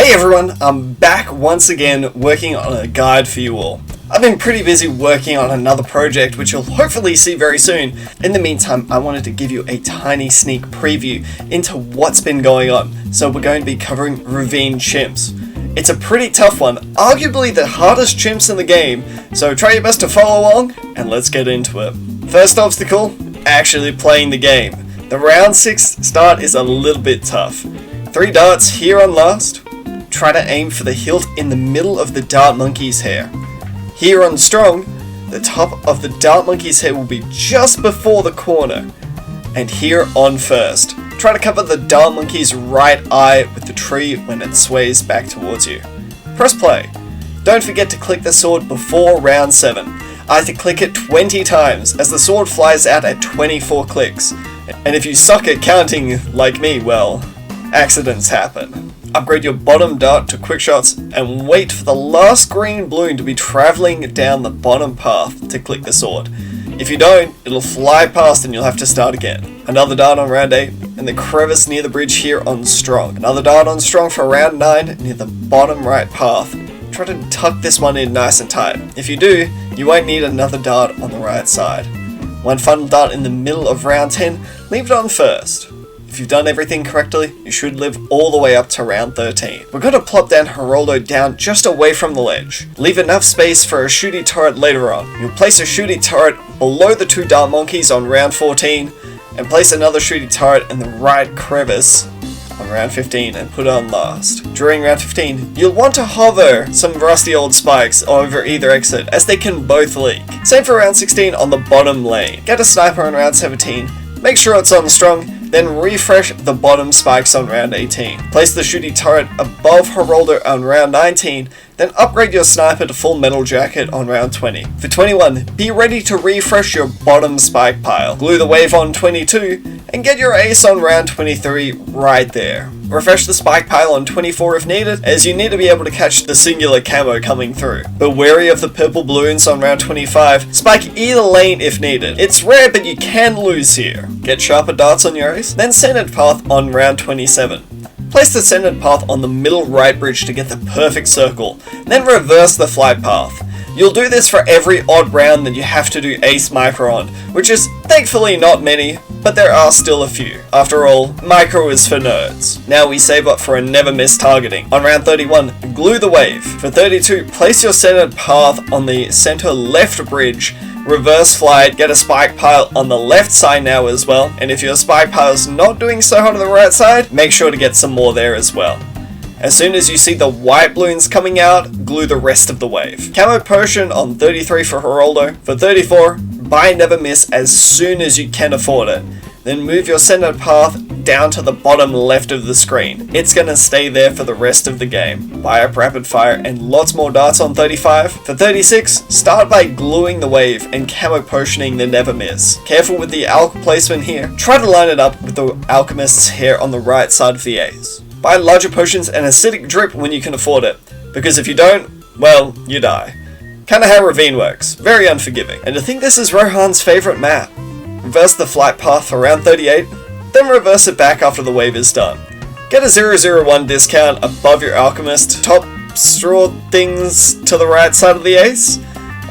Hey everyone, I'm back once again working on a guide for you all. I've been pretty busy working on another project which you'll hopefully see very soon. In the meantime, I wanted to give you a tiny sneak preview into what's been going on. So we're going to be covering Ravine chimps. It's a pretty tough one, arguably the hardest chimps in the game, so try your best to follow along and let's get into it. First obstacle, actually playing the game. The round 6 start is a little bit tough. 3 darts here on last. Try to aim for the hilt in the middle of the dart monkey's hair. Here on strong, the top of the dart monkey's head will be just before the corner. And here on first, try to cover the dart monkey's right eye with the tree when it sways back towards you. Press play. Don't forget to click the sword before round 7. I have to click it 20 times as the sword flies out at 24 clicks. And if you suck at counting like me, well, accidents happen. Upgrade your bottom dart to quick shots and wait for the last green balloon to be travelling down the bottom path to click the sword. If you don't, it'll fly past and you'll have to start again. Another dart on round 8 in the crevice near the bridge here on strong. Another dart on strong for round 9 near the bottom right path. Try to tuck this one in nice and tight. If you do, you won't need another dart on the right side. One final dart in the middle of round 10, leave it on first. If you've done everything correctly, you should live all the way up to round 13. We're going to plop down Geraldo down just away from the ledge. Leave enough space for a shooty turret later on. You'll place a shooty turret below the 2 dart monkeys on round 14, and place another shooty turret in the right crevice on round 15 and put it on last. During round 15, you'll want to hover some rusty old spikes over either exit as they can both leak. Same for round 16 on the bottom lane. Get a sniper on round 17, make sure it's on strong, then refresh the bottom spikes on round 18. Place the shooty turret above Geraldo on round 19, then upgrade your sniper to full metal jacket on round 20. For 21, be ready to refresh your bottom spike pile. Glue the wave on 22, and get your ace on round 23 right there. Refresh the spike pile on 24 if needed, as you need to be able to catch the singular camo coming through. But wary of the purple balloons on round 25, spike either lane if needed. It's rare but you can lose here. Get sharper darts on your ace, then centered path on round 27. Place the centered path on the middle right bridge to get the perfect circle, then reverse the flight path. You'll do this for every odd round that you have to do ace micro on, which is thankfully not many, but there are still a few. After all, micro is for nerds. Now we save up for a never miss targeting. On round 31, glue the wave. For 32, place your centered path on the center left bridge, reverse flight, get a spike pile on the left side now as well, and if your spike pile is not doing so hot on the right side, make sure to get some more there as well. As soon as you see the white balloons coming out, glue the rest of the wave. Camo potion on 33 for Geraldo. For 34, buy never miss as soon as you can afford it. Then move your centered path down to the bottom left of the screen. It's going to stay there for the rest of the game. Buy up rapid fire and lots more darts on 35. For 36, start by gluing the wave and camo potioning the never miss. Careful with the alch placement here. Try to line it up with the alchemist's hair on the right side of the ace. Buy larger potions and acidic drip when you can afford it, because if you don't, well, you die. Kinda how Ravine works, very unforgiving. And I think this is Rohan's favourite map. Reverse the flight path for round 38, then reverse it back after the wave is done. Get a 001 discount above your alchemist, top straw things to the right side of the ace?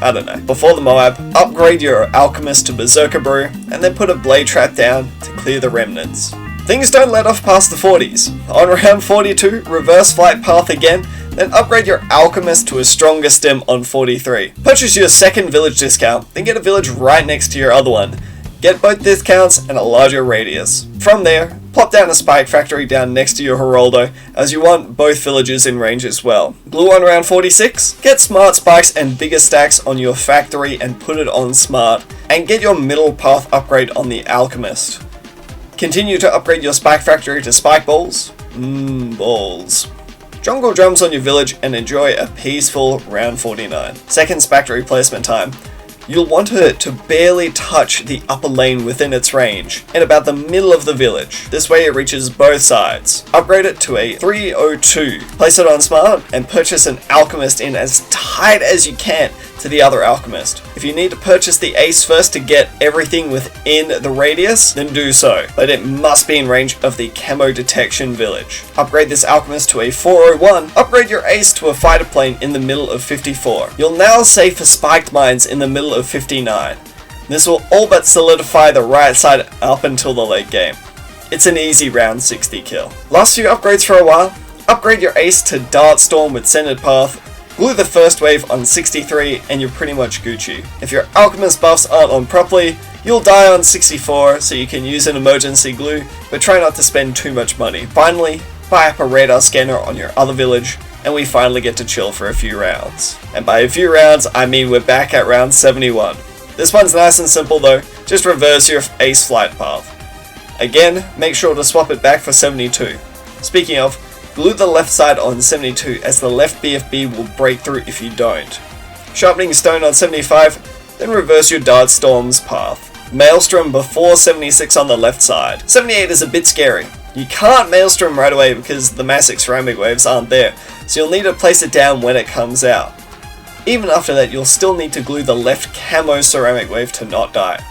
I don't know. Before the Moab, upgrade your alchemist to Berserker Brew, and then put a blade trap down to clear the remnants. Things don't let off past the 40s. On round 42, reverse flight path again, then upgrade your alchemist to a stronger stem on 43. Purchase your second village discount, then get a village right next to your other one. Get both discounts and a larger radius. From there, plop down a spike factory down next to your Geraldo, as you want both villages in range as well. Glue on round 46, get smart spikes and bigger stacks on your factory and put it on smart, and get your middle path upgrade on the alchemist. Continue to upgrade your spike factory to spike balls. Balls. Jungle drums on your village and enjoy a peaceful round 49. Second factory placement time. You'll want it to barely touch the upper lane within its range, in about the middle of the village. This way it reaches both sides. Upgrade it to a 302. Place it on smart and purchase an alchemist in as tight as you can to the other alchemist. If you need to purchase the ace first to get everything within the radius, then do so, but it must be in range of the camo detection village. Upgrade this alchemist to a 401, upgrade your ace to a fighter plane in the middle of 54. You'll now save for spiked mines in the middle of 59. This will all but solidify the right side up until the late game. It's an easy round 60 kill. Last few upgrades for a while. Upgrade your ace to Dart Storm with centered path, glue the first wave on 63 and you're pretty much Gucci. If your alchemist buffs aren't on properly, you'll die on 64 so you can use an emergency glue, but try not to spend too much money. Finally, buy up a radar scanner on your other village and we finally get to chill for a few rounds. And by a few rounds, I mean we're back at round 71. This one's nice and simple though, just reverse your ace flight path. Again, make sure to swap it back for 72. Speaking of, glue the left side on 72 as the left BFB will break through if you don't. Sharpening stone on 75, then reverse your Dart Storm's path. Maelstrom before 76 on the left side. 78 is a bit scary. You can't Maelstrom right away because the massive ceramic waves aren't there, so you'll need to place it down when it comes out. Even after that, you'll still need to glue the left camo ceramic wave to not die.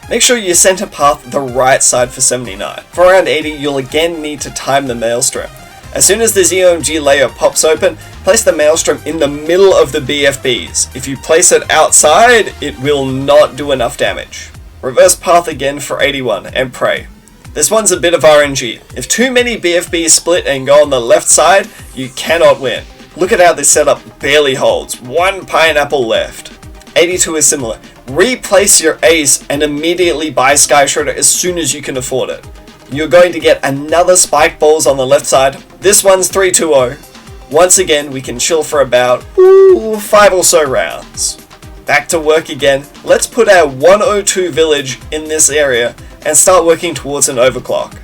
Make sure you center path the right side for 79. For round 80, you'll again need to time the Maelstrom. As soon as the ZOMG layer pops open, place the Maelstrom in the middle of the BFBs. If you place it outside, it will not do enough damage. Reverse path again for 81 and pray. This one's a bit of RNG. If too many BFBs split and go on the left side, you cannot win. Look at how this setup barely holds. One pineapple left. 82 is similar. Replace your ace and immediately buy Sky Shredder as soon as you can afford it. You're going to get another spike balls on the left side. This one's 320. Once again, we can chill for about 5 or so rounds. Back to work again. Let's put our 102 village in this area and start working towards an overclock.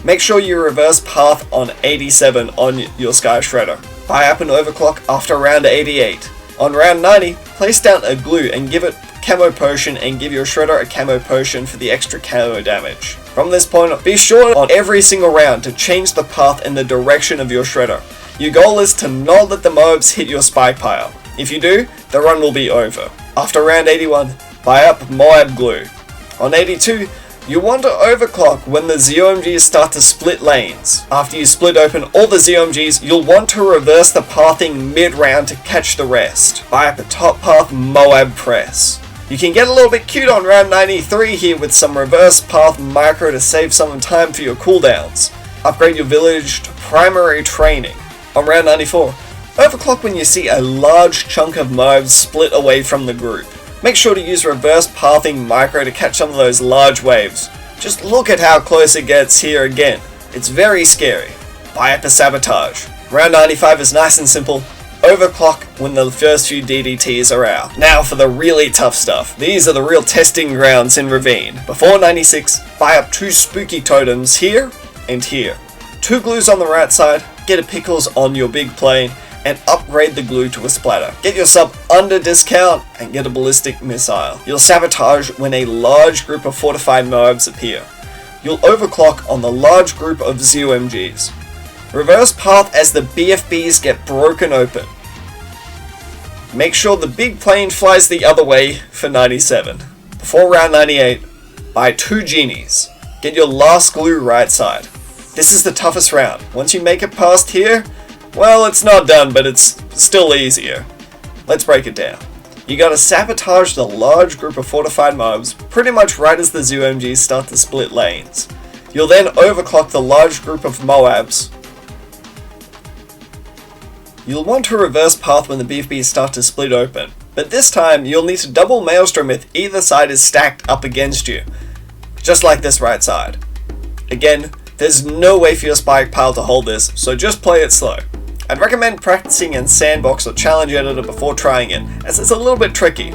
Make sure you reverse path on 87 on your Sky Shredder. Buy up an overclock after round 88. On round 90, place down a glue and give it camo potion and give your shredder a camo potion for the extra camo damage. From this point, be sure on every single round to change the path and the direction of your shredder. Your goal is to not let the mobs hit your spike pile. If you do, the run will be over. After round 81, buy up Moab glue. On 82, you want to overclock when the ZOMGs start to split lanes. After you split open all the ZOMGs, you'll want to reverse the pathing mid-round to catch the rest. Buy up a top path Moab press. You can get a little bit cute on round 93 here with some reverse path micro to save some time for your cooldowns. Upgrade your village to primary training. On round 94, overclock when you see a large chunk of mobs split away from the group. Make sure to use reverse pathing micro to catch some of those large waves. Just look at how close it gets here again. It's very scary. Buy up a sabotage. Round 95 is nice and simple. Overclock when the first few DDTs are out. Now for the really tough stuff. These are the real testing grounds in Ravine. Before 96, buy up 2 spooky totems here and here. 2 glues on the right side, get a pickles on your big plane, and upgrade the glue to a splatter. Get your sub under discount and get a ballistic missile. You'll sabotage when a large group of fortified mobs appear. You'll overclock on the large group of ZOMGs. Reverse path as the BFBs get broken open. Make sure the big plane flies the other way for 97. Before round 98, buy 2 genies. Get your last glue right side. This is the toughest round. Once you make it past here, well, it's not done, but it's still easier. Let's break it down. You gotta sabotage the large group of fortified mobs pretty much right as the ZOMGs start to split lanes. You'll then overclock the large group of Moabs. You'll want to reverse path when the BFBs start to split open, but this time you'll need to double Maelstrom if either side is stacked up against you, just like this right side. Again, there's no way for your spike pile to hold this, so just play it slow. I'd recommend practicing in Sandbox or Challenge Editor before trying it, as it's a little bit tricky.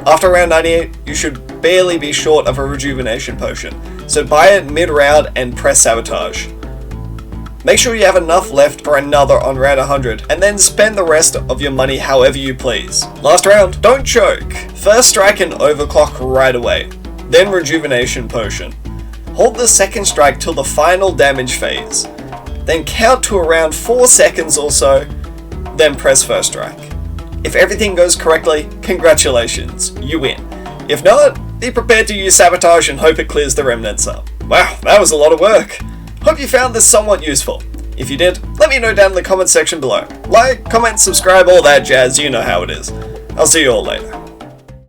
After round 98, you should barely be short of a rejuvenation potion, so buy it mid-round and press sabotage. Make sure you have enough left for another on round 100, and then spend the rest of your money however you please. Last round, don't choke. First strike and overclock right away, then rejuvenation potion. Hold the second strike till the final damage phase. Then count to around 4 seconds or so, then press first strike. If everything goes correctly, congratulations, you win. If not, be prepared to use sabotage and hope it clears the remnants up. Wow, that was a lot of work. Hope you found this somewhat useful. If you did, let me know down in the comments section below. Like, comment, subscribe, all that jazz, you know how it is. I'll see you all later.